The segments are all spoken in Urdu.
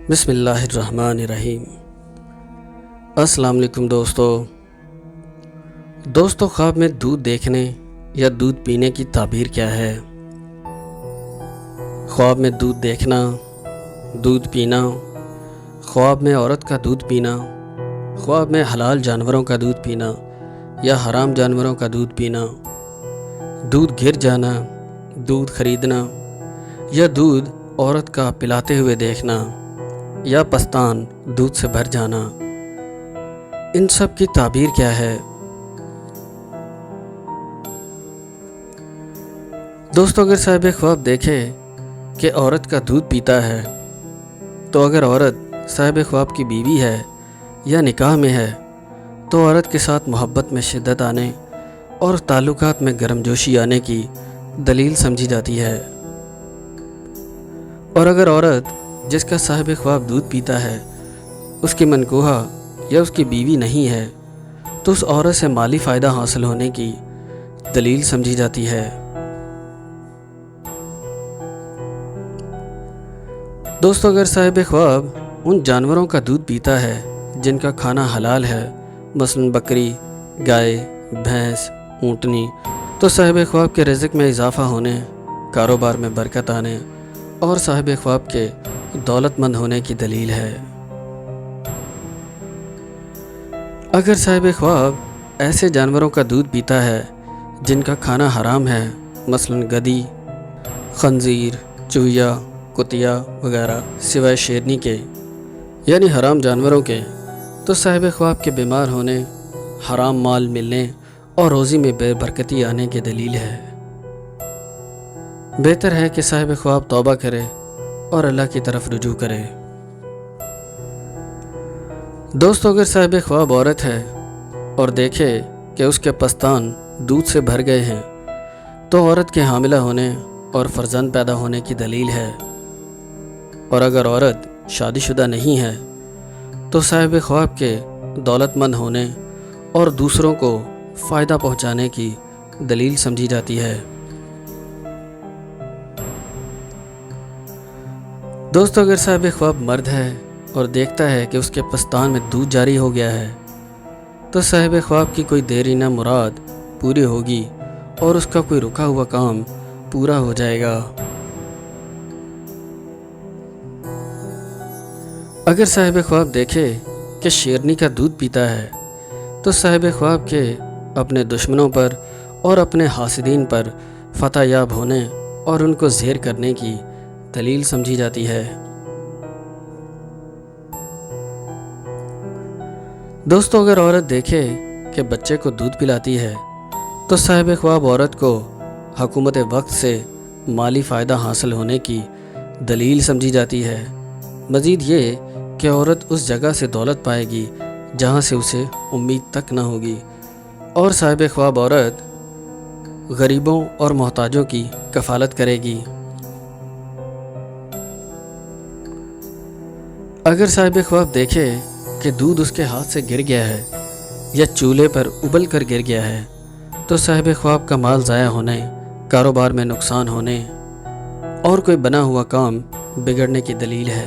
بسم اللہ الرحمن الرحیم۔ السلام علیکم دوستو، خواب میں دودھ دیکھنے یا دودھ پینے کی تعبیر کیا ہے؟ خواب میں دودھ دیکھنا، دودھ پینا، خواب میں عورت کا دودھ پینا، خواب میں حلال جانوروں کا دودھ پینا یا حرام جانوروں کا دودھ پینا، دودھ گر جانا، دودھ خریدنا یا دودھ عورت کا پلاتے ہوئے دیکھنا یا پستان دودھ سے بھر جانا، ان سب کی تعبیر کیا ہے؟ دوستو، اگر صاحب خواب دیکھے کہ عورت کا دودھ پیتا ہے تو اگر عورت صاحب خواب کی بیوی ہے یا نکاح میں ہے تو عورت کے ساتھ محبت میں شدت آنے اور تعلقات میں گرم جوشی آنے کی دلیل سمجھی جاتی ہے، اور اگر عورت جس کا صاحب خواب دودھ پیتا ہے اس کی منکوحہ یا اس کی بیوی نہیں ہے تو اس عورت سے مالی فائدہ حاصل ہونے کی دلیل سمجھی جاتی ہے۔ دوستو، اگر صاحب خواب ان جانوروں کا دودھ پیتا ہے جن کا کھانا حلال ہے، مثلا بکری، گائے، بھینس، اونٹنی، تو صاحب خواب کے رزق میں اضافہ ہونے، کاروبار میں برکت آنے اور صاحب خواب کے دولت مند ہونے کی دلیل ہے۔ اگر صاحب خواب ایسے جانوروں کا دودھ پیتا ہے جن کا کھانا حرام ہے، مثلا گدی، خنزیر، چوہیا، کتیا وغیرہ سوائے شیرنی کے، یعنی حرام جانوروں کے، تو صاحب خواب کے بیمار ہونے، حرام مال ملنے اور روزی میں بے برکتی آنے کی دلیل ہے۔ بہتر ہے کہ صاحب خواب توبہ کرے اور اللہ کی طرف رجوع کرے۔ دوستو، اگر صاحب خواب عورت ہے اور دیکھے کہ اس کے پستان دودھ سے بھر گئے ہیں تو عورت کے حاملہ ہونے اور فرزند پیدا ہونے کی دلیل ہے، اور اگر عورت شادی شدہ نہیں ہے تو صاحب خواب کے دولت مند ہونے اور دوسروں کو فائدہ پہنچانے کی دلیل سمجھی جاتی ہے۔ دوستو، اگر صاحب خواب مرد ہے اور دیکھتا ہے کہ اس کے پستان میں دودھ جاری ہو گیا ہے تو صاحب خواب کی کوئی دیرینہ مراد پوری ہوگی اور اس کا کوئی رکا ہوا کام پورا ہو جائے گا۔ اگر صاحب خواب دیکھے کہ شیرنی کا دودھ پیتا ہے تو صاحب خواب کے اپنے دشمنوں پر اور اپنے حاسدین پر فتح یاب ہونے اور ان کو زیر کرنے کی دلیل سمجھی جاتی ہے۔ دوستو، اگر عورت دیکھے کہ بچے کو دودھ پلاتی ہے تو صاحب خواب عورت کو حکومت وقت سے مالی فائدہ حاصل ہونے کی دلیل سمجھی جاتی ہے۔ مزید یہ کہ عورت اس جگہ سے دولت پائے گی جہاں سے اسے امید تک نہ ہوگی، اور صاحب خواب عورت غریبوں اور محتاجوں کی کفالت کرے گی۔ اگر صاحب خواب دیکھے کہ دودھ اس کے ہاتھ سے گر گیا ہے یا چولہے پر ابل کر گر گیا ہے تو صاحب خواب کا مال ضائع ہونے، کاروبار میں نقصان ہونے اور کوئی بنا ہوا کام بگڑنے کی دلیل ہے۔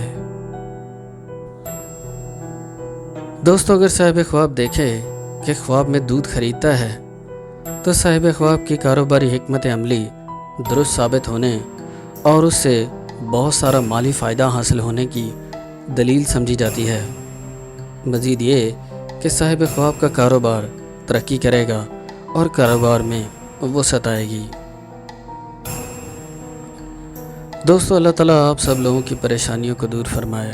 دوستو، اگر صاحب خواب دیکھے کہ خواب میں دودھ خریدتا ہے تو صاحب خواب کی کاروباری حکمت عملی درست ثابت ہونے اور اس سے بہت سارا مالی فائدہ حاصل ہونے کی دلیل سمجھی جاتی ہے۔ مزید یہ کہ صاحب خواب کا کاروبار ترقی کرے گا اور کاروبار میں وسعت آئے گی۔ دوستو، اللہ تعالیٰ آپ سب لوگوں کی پریشانیوں کو دور فرمائے،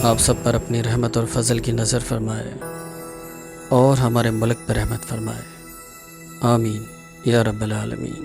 آپ سب پر اپنی رحمت اور فضل کی نظر فرمائے اور ہمارے ملک پر رحمت فرمائے، آمین یا رب العالمین۔